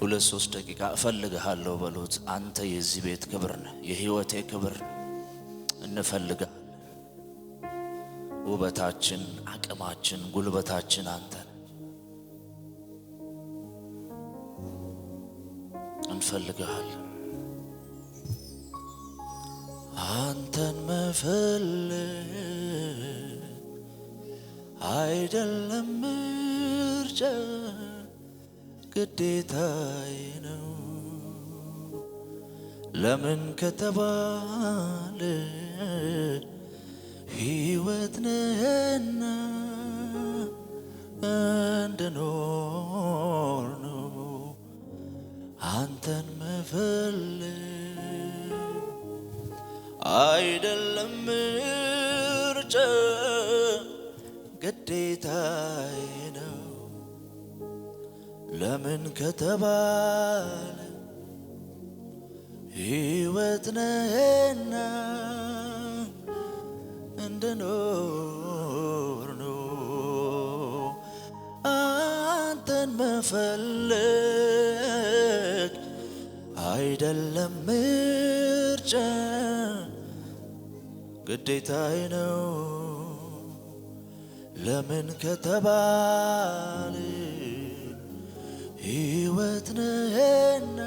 ሁለት ሶስት ደቂቃ እፈልግሃለሁ በሉት። አንተ የዚህ ቤት ክብር ነህ፣ የህይወቴ ክብር እንፈልጋለን። ውበታችን፣ አቅማችን፣ ጉልበታችን አንተ እንፈልግሃለን። አንተን መፈለግ አይደለም ምርጫ ግዴታዬ ነው። ለምን ከተባለ ሕይወት ነህና እንድኖር ነው አንተን መፈለግ አይደለም ምርጫ ግዴታዬ ነው። ለምን ከተባለ ሕይወት ነህና እንድኖር ነው አንተን መፈለግ አይደለም ምርጫ ግዴታዬ ነው። ለምን ከተባለ ሕይወት ነህና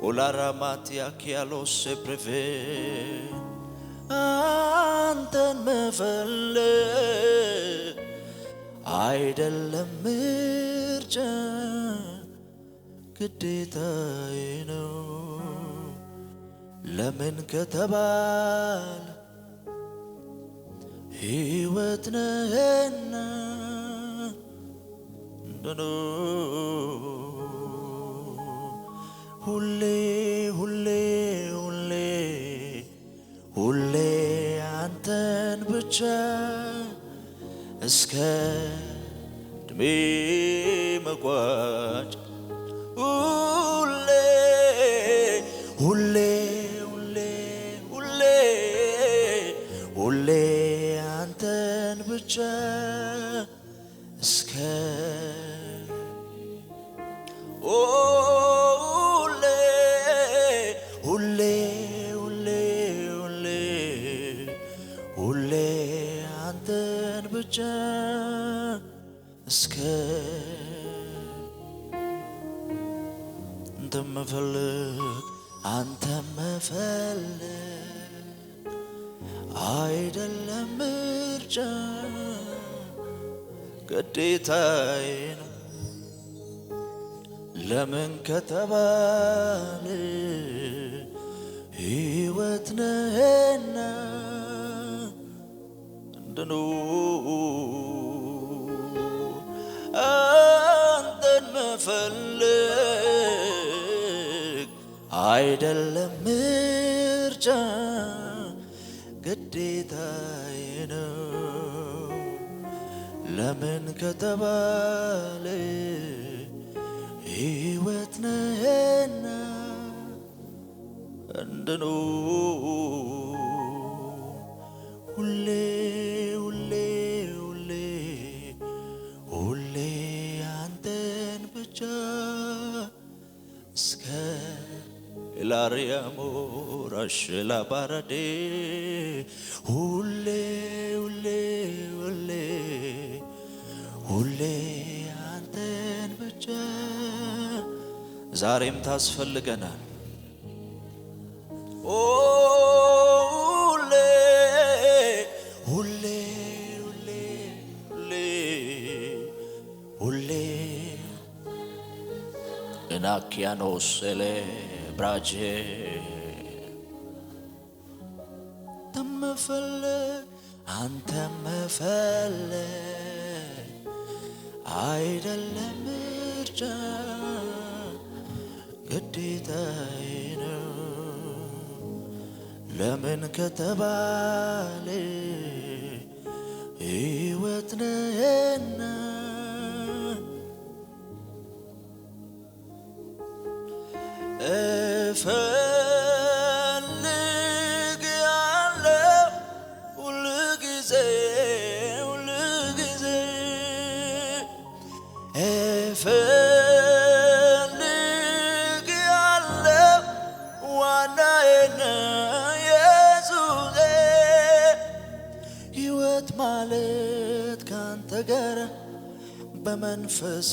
ኦላራማቲያ ኪያሎስ ፕሬፌ አንተን መፈለግ አይደለም ምርጫ ግዴታዬ ነው። ለምን ከተባለ ሕይወት ነህና ሁሌ ሁሌ ሁሌ ሁሌ አንተን ብቻ እስከ ዕድሜ መቋጫ ሁሌ ሁሌ ሁሌ ሁሌ ሁሌ አንተን ብቻ እስከ ሁሌ ሁሌ ሁሌ ሁሌ ሁሌ አንተን ብቻ እስከ አንተን መፈለግ አንተን መፈለግ አይደለም ምርጫ ግዴታዬ ነው። ለምን ከተባለ ሕይወት ነህና እንድኖር አንተን መፈለግ አይደለም ምርጫ ግዴታዬ ነው። ለምን ከተባለ ሕይወት ነህና እንድኖር ሁሌ ሁሌ ሁሌ ሁሌ አንተን ብቻ እስከ ኤላሪያሞ ራሽላ ባራዴ ሁሌ ሁሌ ሁሌ ሁሌ አንተን ብቻ ዛሬም ታስፈልገናል። ሁሌ ሁሌ ሁሌ ሁሌ ሁሌ እናኪያኖስ ኤሌ ብራጄ ተመፈለግ አንተ መፈለግ አይደለም ምርጫ ግዴታዬ ነው። ለምን ከተባለ ሕይወት ነህና እፈልግሃለሁ ሁልጊዜ ሁልጊዜ እፈልግሃለሁ ዋናዬ ነህ ኢየሱሴ ሕይወት ማለት ካንተ ጋር በመንፈስ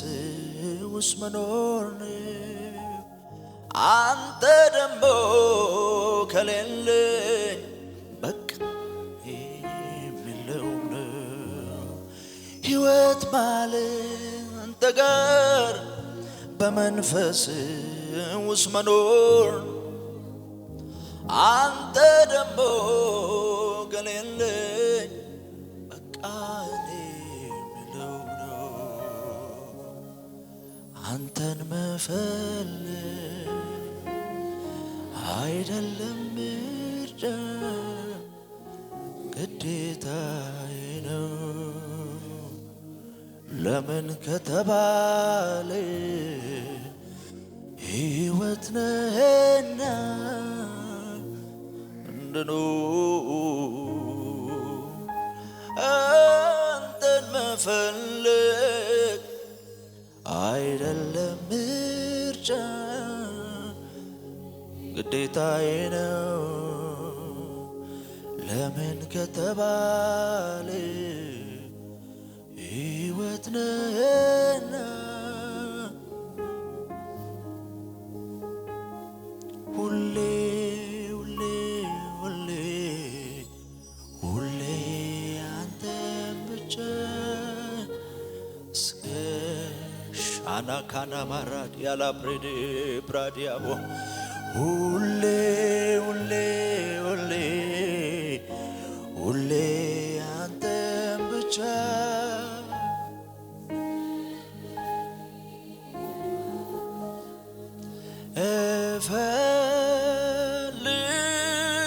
ውስጥ መኖር አንተ ደሞ ከሌለኝ በቃ የለውም ሕይወት ማለት አንተ ጋር በመንፈስ ውስጥ መኖር አንተ ደሞ ከሌለኝ በቃ አንተን መፈለግ አይደለም ምርጫ ግዴታዬ ነው። ለምን ከተባለ ሕይወት ነህና እንድኖር አንተን መፈለግ አይደለም ምርጫ ግዴታዬ ነው። ለምን ከተባለ ሕይወት ነህና ሁሌ ሁሌ ሁሌ ሁሌ አንተን ብቻ አናካና ማራድ ያላብሬድ ብራዲያቦ ሁሌ ሁሌ ሁሌ ሁሌ አንተን ብቻ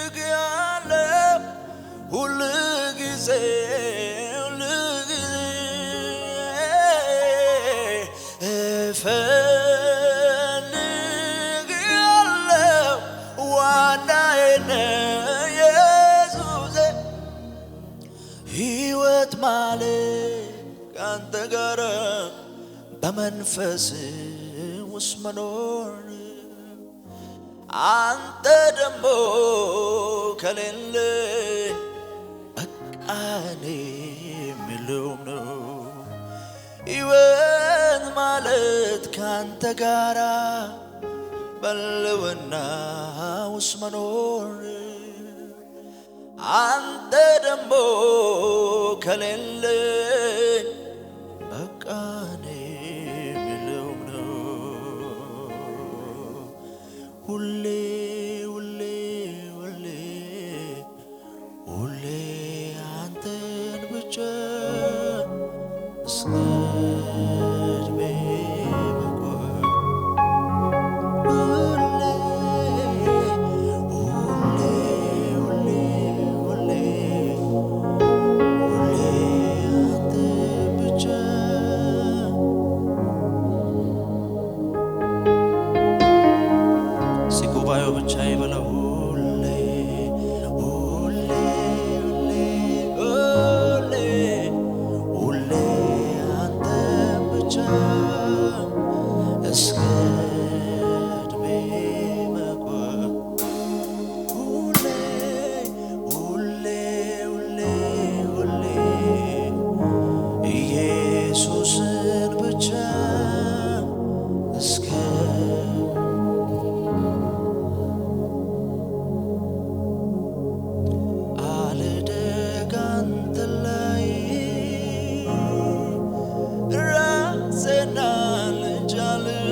እፈልግሃለሁ ሁልጊዜ እፈልግሃለሁ ዋናዬ ነህ ኢየሱሴ ሕይወት ማለት ካንተ ጋር በመንፈስ ውስጥ መኖር አንተ ደሞ ከሌለኝ በቃ እኔ የለውም ነው። ሕይወት ማለት ካንተ ጋራ በልውና ውስጥ መኖር አንተ ደሞ ከሌለኝ በቃ እኔ የለውም ነው። ሁሌ ሁሌ ሁሌ ሁሌ አንተን ብቻ እስከዕድሜ መቆም ሁሌ ሁሌ ሁሌ ሁሌ ሁሌ አንተን ብቻ ሲጉባኤው ብቻ ይበለው ሁሌ ሁሌ ሁሌ ሁሌ ሁሌ አንተን ብቻ እስከ ዕድሜ መቆም ሁሌ ሁሌ ሁሌ ሁሌ ኢየሱስን ብቻ እስከ አልደግ አንተ ላይ ራሴን አልቻልም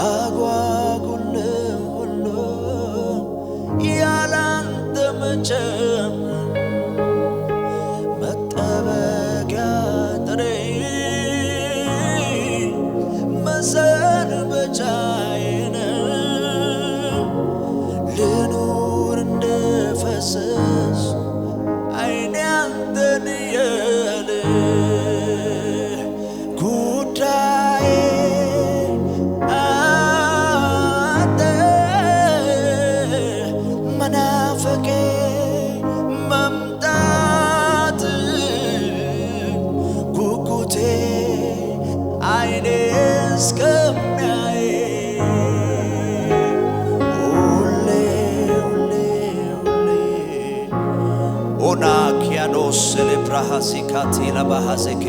አጓጉል ሁሉ ያላንተ መቼም መጠበቂያ ጥሬ መሰንበቻዬ ነህ ልኑር እንደፈሰስ አይኔ አንተን እያለ ጉዳዬ ያኖስ ለብራሃሲ ካቲላ ባሃዘኬ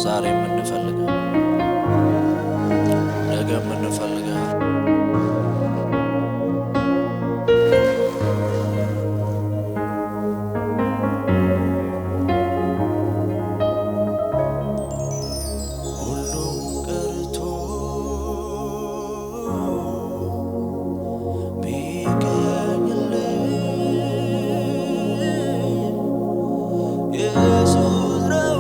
ዛሬ የምንፈልገው ነገ የምንፈልገው ሁሉም ቀርቶ ቢገኝልኝ ኢየሱስ ነው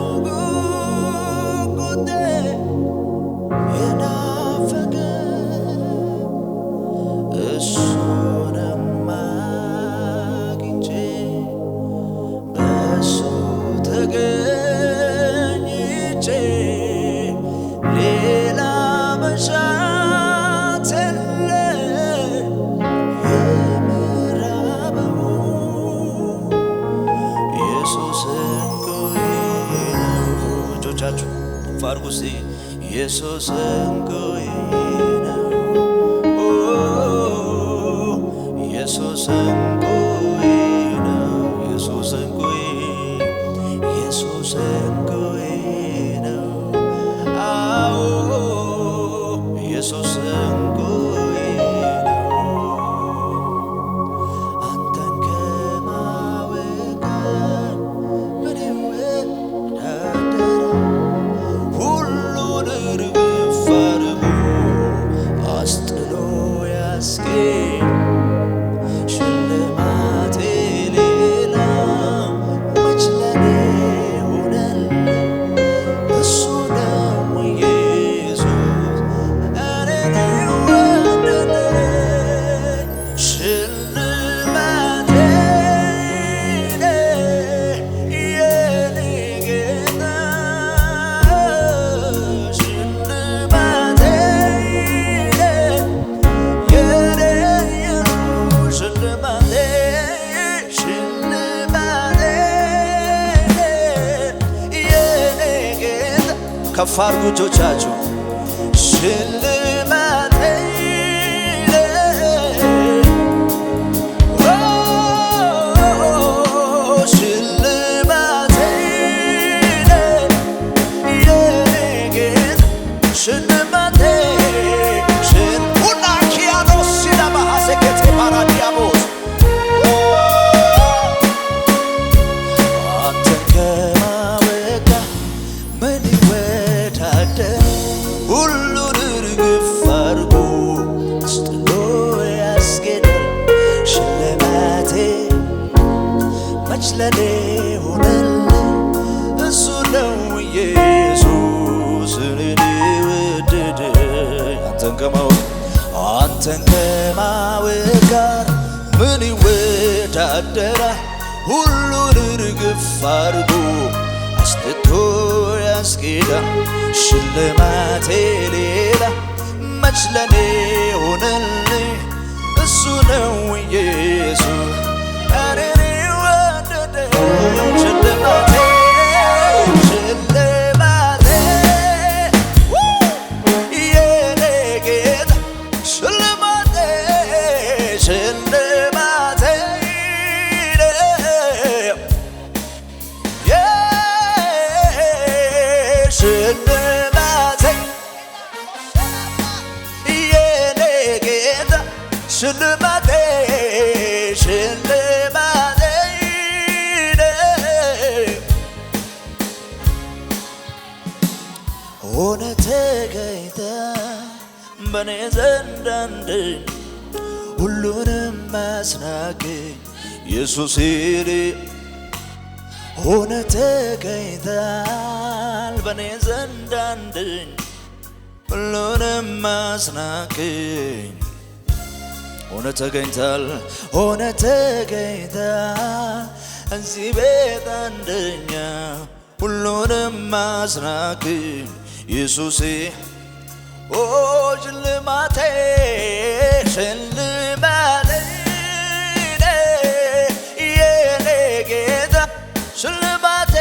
ፋርጉሲ ኢየሱስ እንቆይ ነው ኢየሱስ እንቆይ ነው ኢየሱስ እንቆይ ኢየሱስ እንቆይ ነው አዎ ኢየሱስ እንቆይ ነው አንተን ከማወቅ ምን ይወዳደራል አስጥሎ ያስጌድ ሽልማቴ ሌላ መች ለኔ ሆነልኝ እሱ ነው ኢየሱስ እኔን የወደደኝ ሽልማቴ የኔ ጌታ ከፍ አድርጉ እጆቻችሁ ሽልማቴ ሽልማቴ የኔ ጌታ ሽልማቴ ሁላኪያኖስ ሲላባሐሰኬቴ ባራዲያሞስ አንተን ከማወቅ ምን ይወዳደር ሁሉን እርግፍ አድርጎ አስጥሎ ያስጌዳል ሽልማቴ መች ለኔ ሆነልኝ እሱ ነው ኢየሱስ እኔን የወደደኝ አንተን ከማወቅ ጋር ምን ይወዳደራል? ሁሉን ርግፍ አድርጎ አስጥቶ ያስኬዳል። ሽልማቴ ሌላ መች ለኔ ሆነልኝ? እሱ ነው ኢየሱስ እኔን የወደደ ሽልማቴ ሽልማቴ የኔ ጌታ ሽልማቴ ሽልማቴ ሽልማቴ የኔ ጌታ ሽልማቴ ሽልማቴ ሆነ ተገኝተ በኔ ዘንድ አንድ ሁሉንም ማስናገኝ ኢየሱስ ሆነ ተገኝታል በኔ ዘንድ አንድ ሁሉንም ማስናገኝ ሆነ ተገኝታል እዚህ ቤት አንደኛ ሁሉንም ማስናገኝ ኢየሱሴ ኦ ሽልማቴ ሽልማቴ የኔ ጌታ ሽልማቴ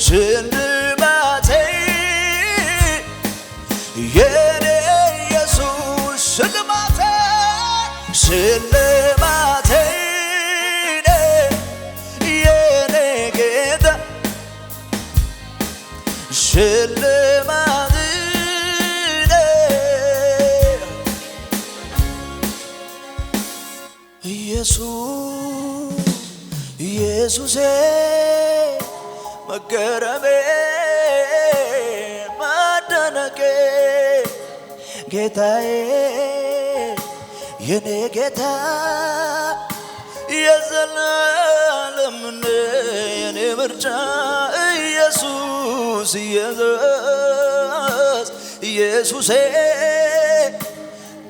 ሽልማቴ የኔ ኢየሱስ ሽልማቴ ሽልማቴ የኔ ጌታ ሽልማቴ ኢየሱሴ መገረሜ ማደነቄ ጌታዬ የኔ ጌታ የዘላለም የኔ ምርጫ ኢየሱሴ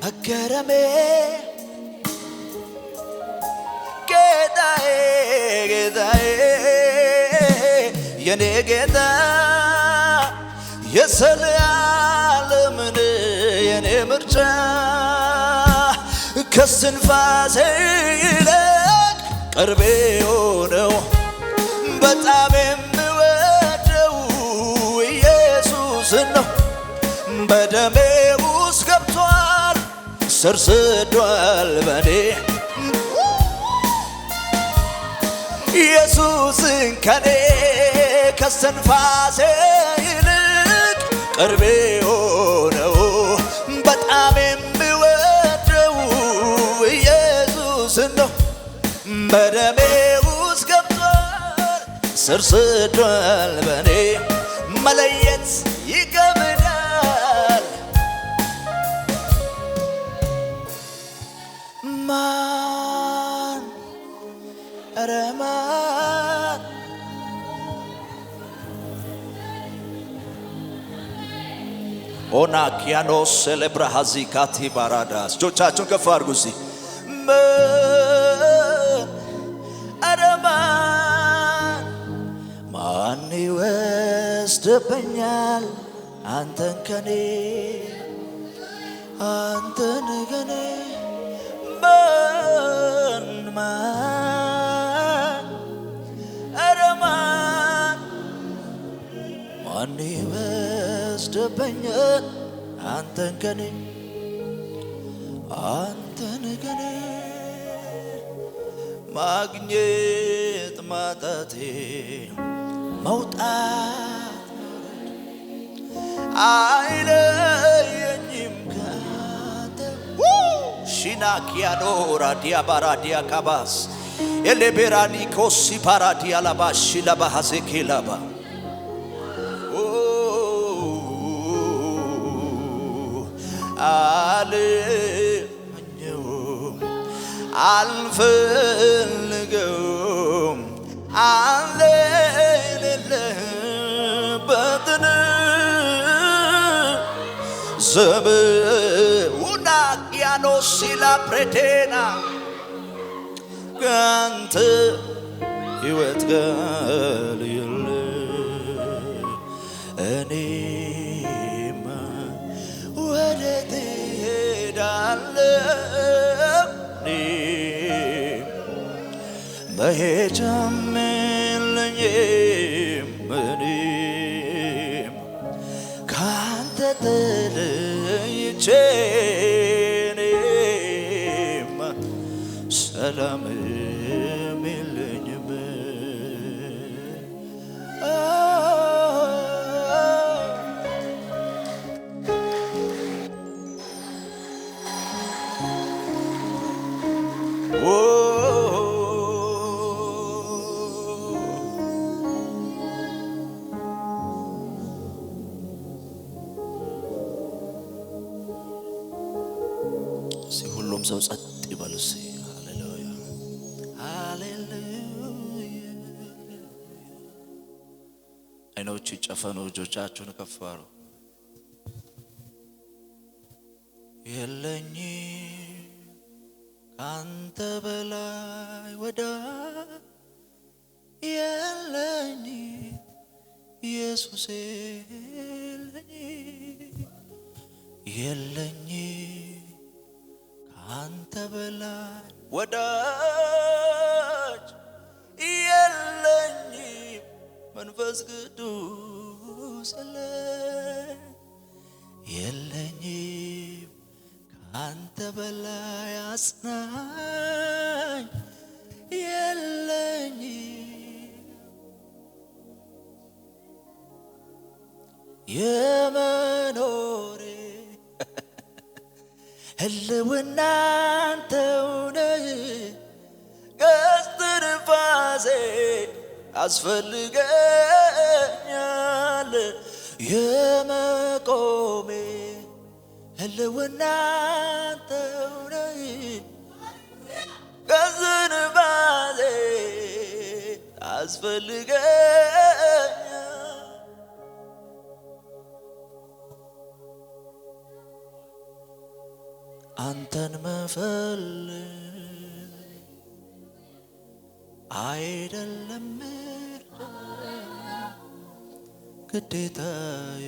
መገረሜ ጌታዬ የኔ ጌታ የዘላለም የኔ ምርጫ ከስንፋሴ ይልቅ ቅርቤ ሆነው በጣም የምወደው ኢየሱስን ነው። በደሜ ውስጥ ገብቷል ስር ሰዷል በኔ ኢየሱስን ከኔ ከስንፋሴ ይልቅ ቅርቤ ሆነው በጣም የምወደው ኢየሱስን ነው። በደሜ ውስጥ ገብቷል ስር ሰዷል በኔ መለየት ይከብዳል። ማን ኧረ ማን ኦናኪያኖስ ሴሌብራሃዚካቲ ባራዳስ እጆቻችሁን ከፍ አድርጉ እስቲ ኧረ ማን ይወስድብኛል አንተን ከኔ ማን ይወስድብኛል አንተን ከኔ ማግኘት ማጣቴ መውጣት አይለየኝም ካንተ ሺናኪያኖ ራዲያ ባራዲያ ካባስ ኤሌቤራኒ ኮሲ ፓራዲያ ላባሽ ላባሐሴኬ ላባ አልፈልገውም አንተ የሌለህበትን ዘመውና ያኖሲላ ፕሬቴና ካንተ ሕይወት ጋር የለ እኔማ ወዴት እሄዳለሁ መሄጃም የለኝም እኔም ካንተ ተለይቼ እኔም ሰላምም የለኝም ሁሉም ሰው ጸጥ ይበል። ሃሌሉያ ሃሌሉያ። አይኖች ይጨፈኑ፣ እጆቻችሁን ከፍ አድርጉ። የለኝም ካንተ በላይ ወዳጅ የለኝም ኢየሱስ የለኝም ካንተ በላይ ወዳጅ የለኝም መንፈስ ቅዱስ የለኝም ካንተ በላይ አጽናኝ የለኝም የመኖሬ ህልውና አንተው ነህ ከስትንፋሴ አስፈልገኛል የመቆሜ ህልውና አንተው ነህ ከስትንፋሴ አስፈልገኛል አንተን መፈለግ አይደለም ግዴታዬ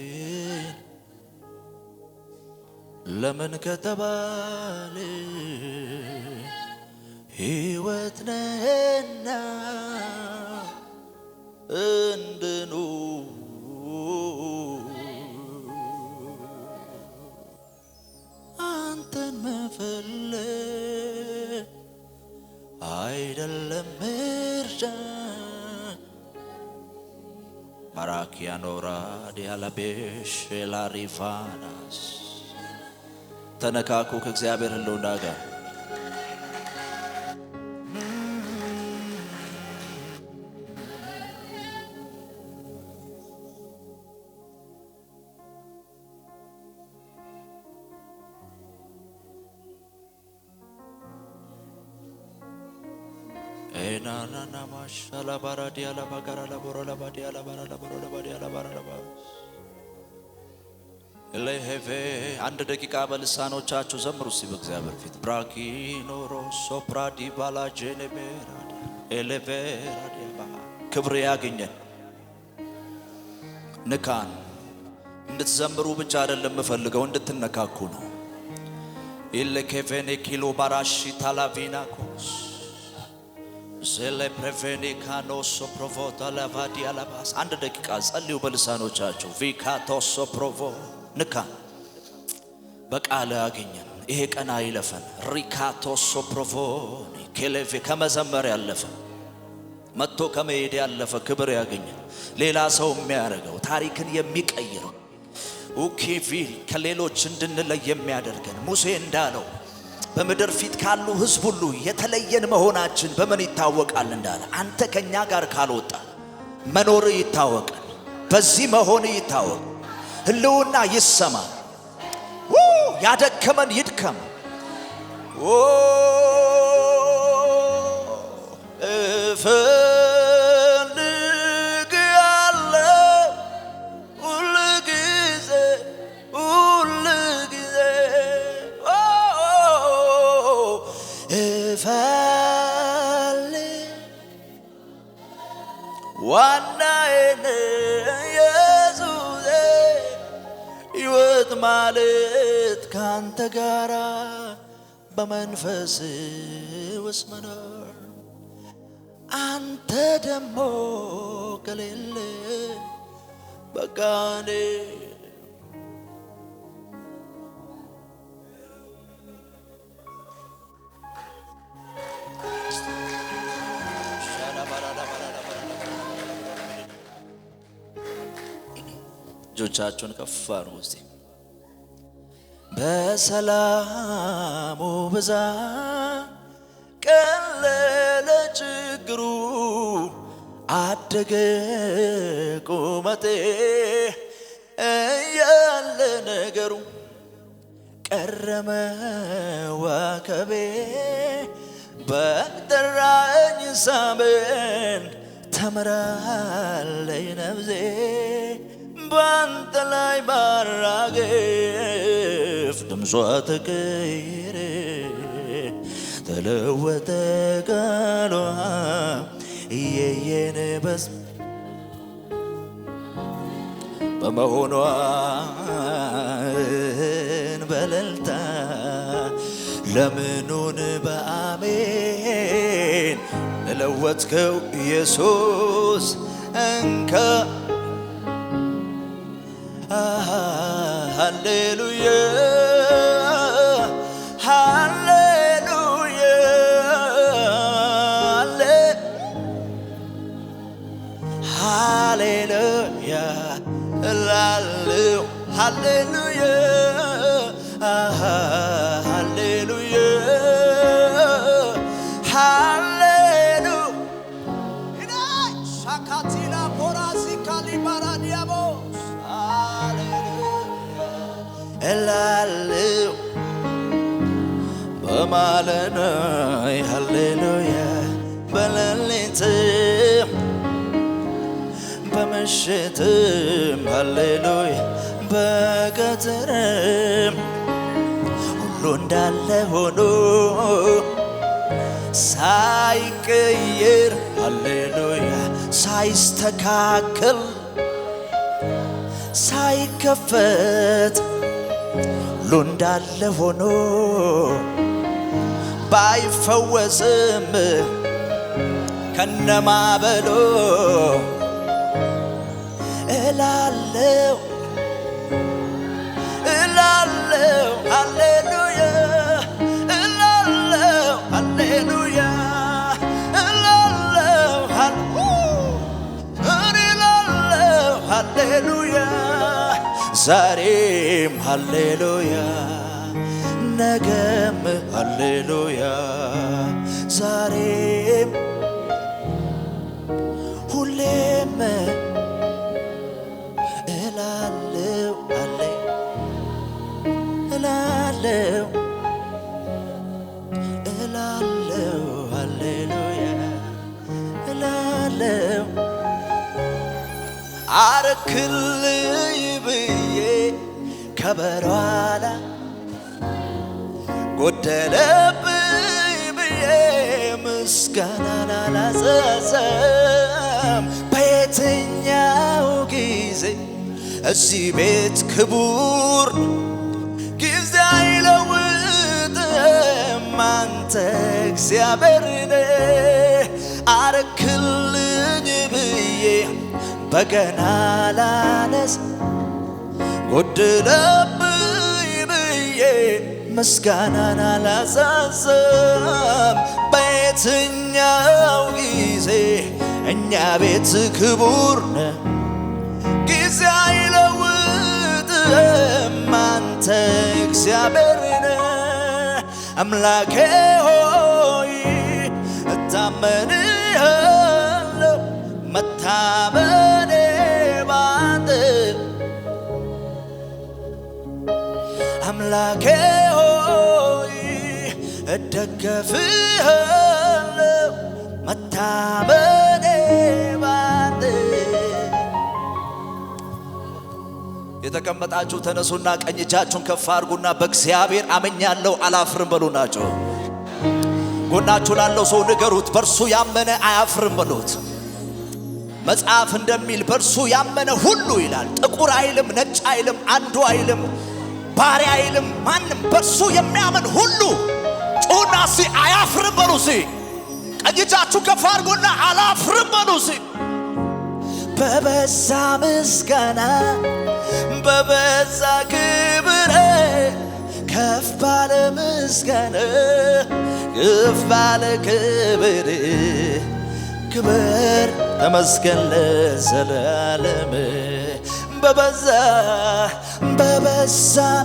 ለምን ከተባለ ሕይወት ነህና እንድኖር አንተን መፈለግ አይደለም ምርጫ ማራኪያኖራ ዲያላቤሽ ላሪፋናስ ተነካኩ ከእግዚአብሔር ህልውና ጋር ኤናናና ማሻላ ባራዲያ ለባጋራ ለቦሮ ለባዲያ ለባራ ለቦሮ ለባዲያ ለባራ ለባ ለሄቬ አንድ ደቂቃ በልሳኖቻችሁ ዘምሩ እስቲ በእግዚአብሔር ፊት ብራኪኖሮ ሶፕራዲ ባላጄኔቤራ ኤሌቬራዲያ ክብር ያገኘን ንካን እንድትዘምሩ ብቻ አይደለም የምፈልገው እንድትነካኩ ነው። ኢለኬቬኔ ኪሎ ባራሺ ታላቪናኮስ ዘለ ፕሬቬኔ ካኖሶ ፕሮቮታ ለቫዲያ ለባስ አንድ ደቂቃ ጸልዩ በልሳኖቻችሁ ቪካቶሶ ፕሮቮ ንካ በቃለ አገኘን። ይሄ ቀና ይለፈን ሪካቶሶ ፕሮቮኒ ኬሌቬ ከመዘመር ያለፈ መጥቶ ከመሄድ ያለፈ ክብር ያገኘን ሌላ ሰው የሚያደርገው ታሪክን የሚቀይረው ኡኪቪል ከሌሎች እንድንለይ የሚያደርገን ሙሴ እንዳለው በምድር ፊት ካሉ ሕዝብ ሁሉ የተለየን መሆናችን በምን ይታወቃል እንዳለ አንተ ከኛ ጋር ካልወጣ መኖር ይታወቃል። በዚህ መሆን ይታወቅ ህልውና ይሰማ ያደከመን ይድከም እፈልጋለሁ ሁል ጊዜ ሁል ዋናዬ ኢየሱሴ ሕይወት ማለት ካንተ ጋራ በመንፈስ ውስጥ መኖር አንተ ደሞ ከሌለ በቃ እኔ እጆቻችሁን ከፍ አድርጉ እስቲ። በሰላሙ ብዛት ቀለለ ችግሩ አደገ ቁመቴ እያለ ነገሩ ቀረመ ዋከቤ በጠራኝ ሳምን ተምራለኝ ነፍሴ ባንተ ላይ ባራገፍ ድምጿ ተቀየረ ተለወጠ ቃሏ እየየን በስ በመሆኗ በለልታ ለምኑን በአሜን ለለወጥከው ኢየሱስ እንከ ሃሌሉያ ሃሌሉያ ሃሌሉያ እላለሁ ሃሌሉያ ሃሌሉያ ሃሌሉያ ሻካቲላ ፖራሲ ካሊባራዲያቦስ እላለሁ በማለዳይ ሃሌሉያ በሌሊትም በምሽትም ሃሌሉያ በቀትርም ሁሉ እንዳለ ሆኖ ሳይቀየር ሃሌሉያ ሳይስተካከል ሳይከፈት ሁሉ እንዳለ ሆኖ ባይፈወስም ከነማበሎ እላለሁ እላለሁ ሃሌሉያ እላለሁ ሃሌሉያ እላለሁ እላለሁ ሃሌሉያ ዛሬም ሃሌሉያ ነገም ሃሌሉያ ዛሬም ሁሌም እላለሁ እላለሁ እላለሁ ሃሌሉያ እላለሁ አረክልኝ ብዬ ከበሯላ ጎደለብኝ ብዬ ምስጋናን አላዘዘም በየትኛው ጊዜ እዚህ ቤት ክቡር ጊዜ አይለውጥም አንተ እግዚአብሔር ነህ አረክልኝ ብዬ በገና ላነስ ጎደለብኝ ብዬ ምስጋናን አላሳዝም በየትኛው ጊዜ እኛ ቤት ክቡር ነህ ጊዜ አይለውጥም አንተ እግዚአብሔር ነህ አምላኬ ሆይ እታመንሃለሁ መታመኔ ባንተ አምላኬ ሆይ እደገፍሃለሁ መታመኔ ባንተ የተቀመጣችሁ ተነሱና ቀኝ እጃችሁን ከፍ አድርጉና በእግዚአብሔር አመኛለሁ አላፍርም በሉናቸው ጎናችሁ ላለው ሰው ንገሩት በርሱ ያመነ አያፍርም በሉት መጽሐፍ እንደሚል በእርሱ ያመነ ሁሉ ይላል ጥቁር አይልም ነጭ አይልም አንዱ አይልም ባሪያ አይልም ማንም በእርሱ የሚያምን ሁሉ ጩና አያፍርም በሉ ቀኝ እጃችሁ ከፍ አድርጉና አላፍርም በሉ በበዛ ምስጋና በበዛ ክብር ከፍ ባለ ምስጋና ከፍ ባለ ክብር ክብር ተመስገን ለዘላለም በበዛ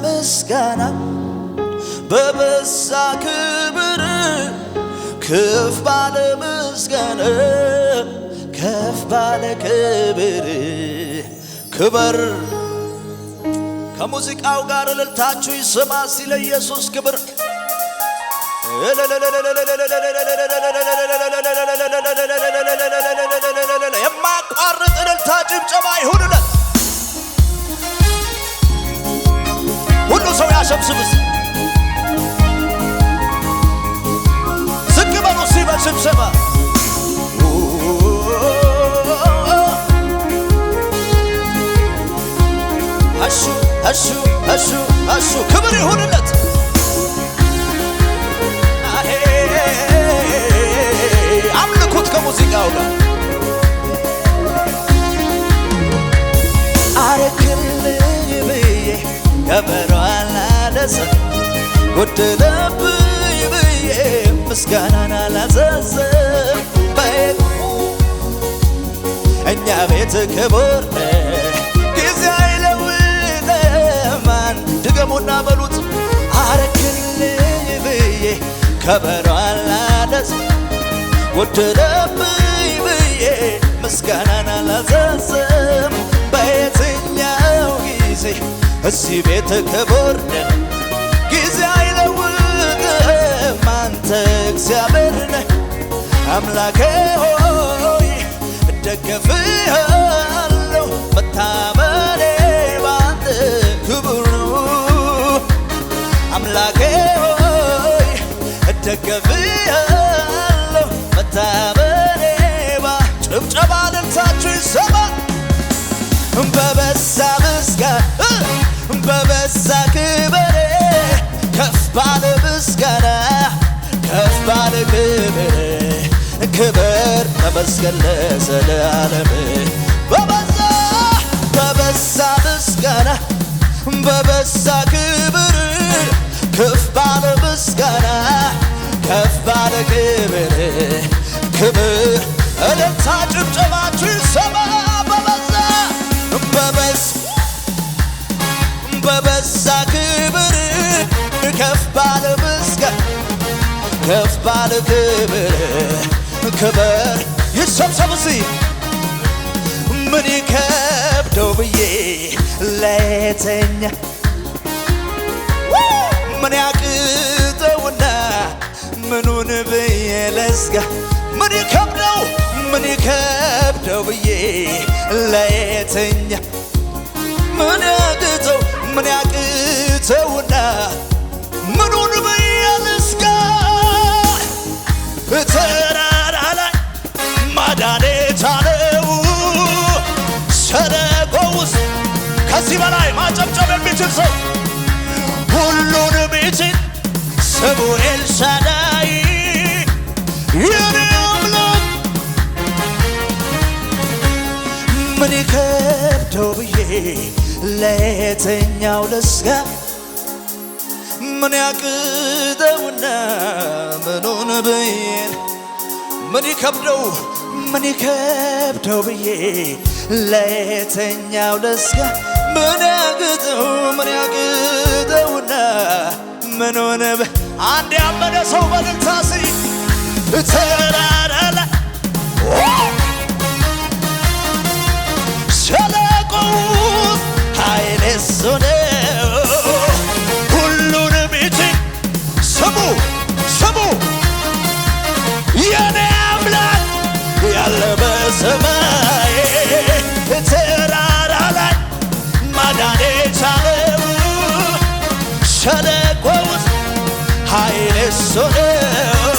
ምስጋና በበዛ ክብር ከፍ ባለ ምስጋና ከፍ ባለ ክብር ክብር ከሙዚቃው ጋር እልልታችሁ ይሰማ ሲለ ኢየሱስ ክብር የማያቋርጥ እልልታ ጭብጨባ ይሁንለት ሁሉ ሰው ያሸብስብስ ዝቅ በሉ በስብሰባ እሱ ክብር ይሁንለት አምልኩት ከሙዚቃው ጋር አረክልኝ ብዬ ከበሮ አላነሳ ጎደለብኝ ብዬ ምስጋናን አላዘዝም እኛ ቤት ክቡር ጊዜ አይለውጥም ድገሙና በሉት አረክልኝ ብዬ ከበሮ አላነሳ ጎደለብኝ ብዬ ምስጋናን አላዘዝም በየትኛው ጊዜ እዚህ ቤት ክቡር ጊዜ አይለውጥም አንተ እግዚአብሔር ነህ አምላኬ ሆይ እደገፍሃለሁ መታመኔ ባንተ ክቡር ነው አምላኬ ሆይ እደገፍሃለሁ መታመኔ ጭብጨባ ልልታችሁ ይሰማ በበዛ ምስጋና በበዛ ክብር ከፍ ባለ ምስጋና ከፍ ባለ ክብር ተመስገን ለዘላለም በበዛ ምስጋና በበዛ ክብር ከፍ ባለ ምስጋና ከፍ ባለ ክብር እልልታ ጭብጨባችሁ ይሰማ በበዛ ክብር ከፍ ባለ ምስጋና ከፍ ባለ ክብር ይሰብሰብ ምን ይከብደው ብዬ ለየተኛ ምን ያቅተውና ምኑን ብዬ ለዝጋ ምን ይከብደው ብዬ ለየተኛ ምን ያቅተውና ምኑን ብዬ ልዝጋ ተራራ ላይ ማዳኔ ቻለው ሸለቆ ውስጥ ከዚህ በላይ ማጨብጨብ የሚችል ሰው ሁሉን የሚችል ስሙ ኤልሻዳይ የኔ አምላክ ምን ይከብደው ብዬ ለየትኛው ልስጋ ምን ያቅተውና ምኑን ብዬ ምን ይከብደው ብዬ ለየትኛው ልስጋ ምን ያቅተውና ምኑን አንድ ያመነ ሰው በልልታ ተራራ ላይ ሸለቆ ውስጥ ኃይል እሱ ነው ሁሉን የሚችል ስሙ የኔ አምላክ ያለ በሰማይ ተራራ ላይ ማዳን የቻለው ሸለቆ ውስጥ ኃይል እሱ ነው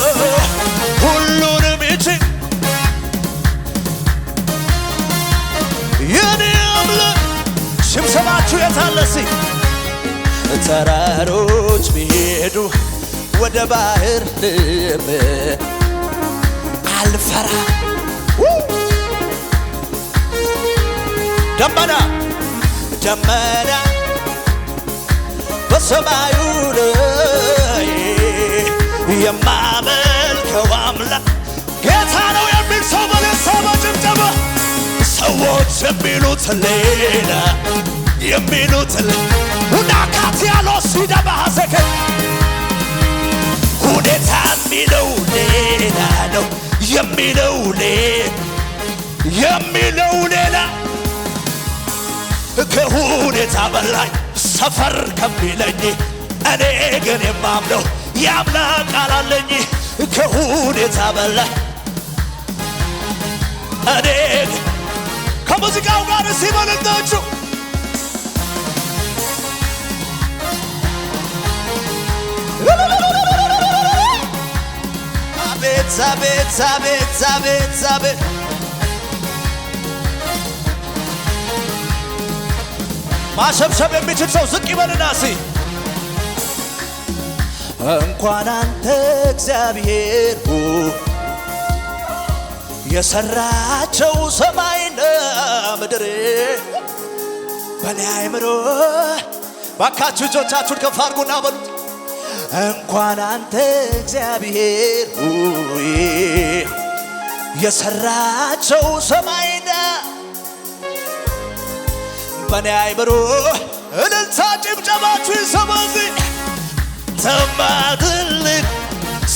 ሁሉን የሚችል ጭብጨባችሁ የታለሲ ተራሮች ቢሄዱ ወደ ባህር ልብ አልፈራ ደመና ደመና በሰማዩ ላይ የማመልከው አምላክ ጌታ ነው የሚል ሰው በለሳ በጭብጨባ ሰዎች የሚሉት ሌላ የሚሉት ሁናካት ያለው ሲደባዘከ ሁኔታ የሚለው ሌላ ነው የሚለው ሌላ ከሁኔታ በላይ ሰፈር ከሚለኝ እኔ ግን የማምነው የአምላክ ቃል አለኝ ከሁኔታ በላይ እኔ ከሙዚቃው ጋር ሲበልጣችሁ አቤት አቤት አቤት አቤት አቤት ማሸብሸብ የሚችል ሰው ዝቅ ይበልና እንኳን አንተ እግዚአብሔር የሰራቸው ሰማይና ምድር በኔ አይምሮ ባካችሁ እጆቻችሁን ከፍ አድርጉና በሉት እንኳን አንተ እግዚአብሔር የሰራቸው ሰማይና በኔ አይምሮ እልልታ ጭብጨባችሁ ይሰማል ተማትልህ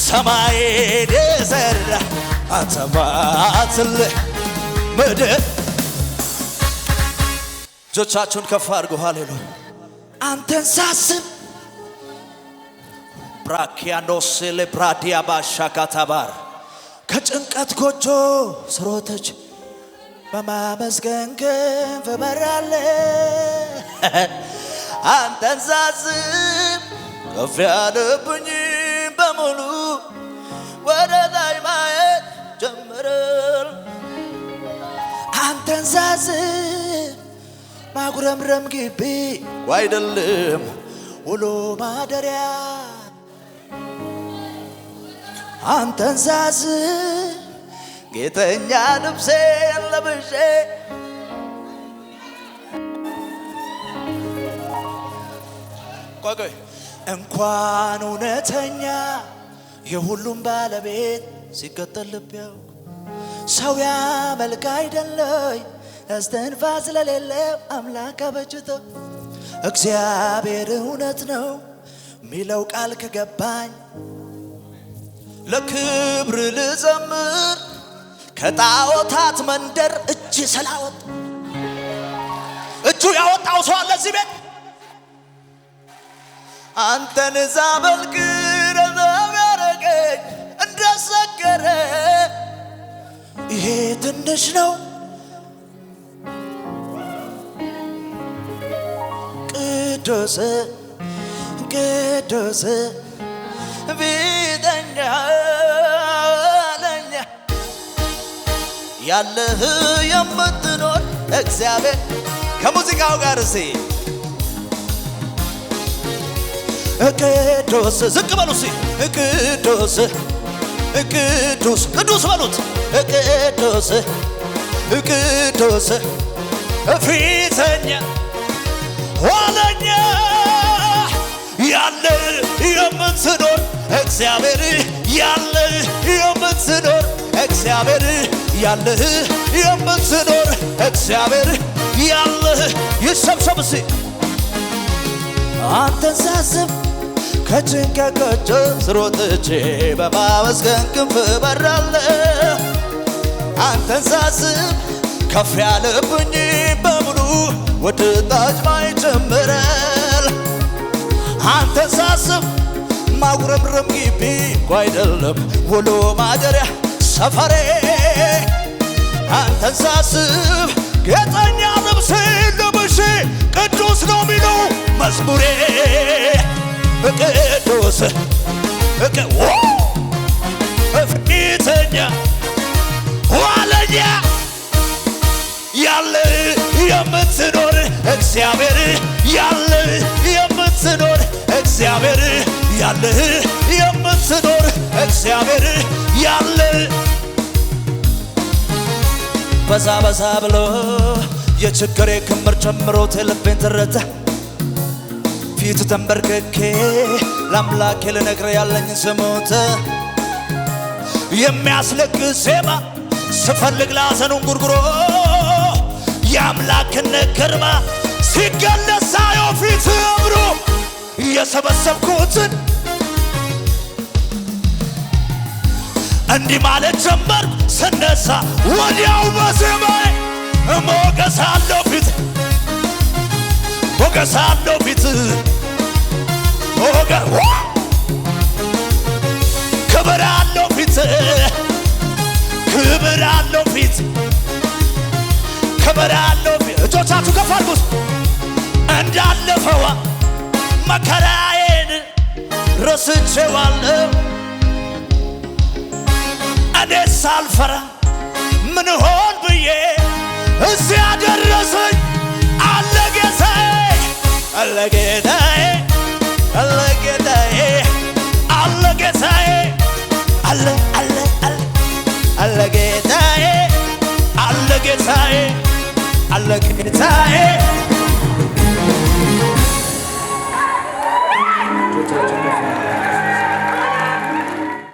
ሰማይን የሰራ ተማትልህ ምድር እጆቻችሁን ከፍ አድርጉ ሃሌሉያ አንተን ሳስብ ብራኪያኖስ ለብራዲያ ባሻካታባር ከጭንቀት ጎጆ ስሮተች በማመስገን ክንፍ በራለሁ አንተን ሳስብ ከፍ ያለብኝ በሙሉ ወደ ላይ ማየት ጀመረ አንተን ሳስብ ማጉረምረም ግቢ አይደለም ውሎ ማደሪያ አንተን ሳስብ ጌተኛ ልብሴን ለብሼ ቆይ እንኳን እውነተኛ የሁሉም ባለቤት ሲከተል ልብ ያውቅ ሰው ያመልክ አይደለይ እስትንፋስ ለሌለው አምላክ አበጅተው እግዚአብሔር እውነት ነው ሚለው ቃል ከገባኝ ለክብር ልዘምር ከጣዖታት መንደር እጅ ስላወጣ እጁ ያወጣው ሰው አለ እዚህ ቤት አንተን ዛመልክ ረዘመረገኝ እንደሰገረ ይሄ ትንሽ ነው ቅዱስ ቅዱስ ፊተኛ ለኛ ያለህ የምትኖር እግዚአብሔር ከሙዚቃው ጋር ቅዱስ ዝቅ በሉ ቅዱስ ቅዱስ ቅዱስ በሉት ቅዱስ ቅዱስ ፊተኛ ኋለኛ ያለ የምትኖር እግዚአብሔር ያለ የምትኖር እግዚአብሔር ያለ የምትኖር እግዚአብሔር ያለ ይሰብሰብ አንተን ሳስብ ከጭንቀት ጎጆ ስሮጥቼ በማመስገን ክንፍ በራለሁ አንተን ሳስብ ከፍ ያለብኝ በሙሉ ወደ ታች ማየት ጀምሯል አንተን ሳስብ ማጉረምረም ግቢ አይደለም ውሎ ማደሪያ ሰፈሬ አንተን ሳስብ ጌጠኛ ልብሴ ለብሼ ቅዱስ ነው ሚለው መዝሙሬ ቅዱስ ፊተኛ ኋለኛ ያለ የምትኖር እግዚአብሔር ያለ የምትኖር እግዚአብሔር ያለ የምትኖር እግዚአብሔር ያለ በዛ በዛ ብሎ የችግሬ ክምር ጨምሮት ልቤን ትረታ ፊቱ ተንበርክኬ ለአምላኬ ልነግር ያለኝ ስሞት የሚያስለቅስ ዜማ ስፈልግ ላዘኑን ጉርጉሮ የአምላክነት ግርማ ሲገለጽ ሳየው ፊት አምሮ የሰበሰብኩትን እንዲህ ማለት ጀመርኩ ስነሳ ወዲያው በዜማዬ ሞገስ አለው ፊት ሞገስ አለው ፊት ክብር አለው ፊት ክብር አለው ፊት ክብር አለው ፊት እጆቻችሁ ከፍ አድርጉት እንዳለፈዋ መከራዬን ረስቼዋለሁ እኔ ሳልፈራ ምን ሆን ብዬ እዚያ ደረሰኝ አለ ጌታዬ አለ ጌታዬ አለ ጌታዬ አለ ጌታዬ አለ አለ አለ አለ ጌታዬ አለ ጌታዬ አለ ጌታዬ ጌታዬ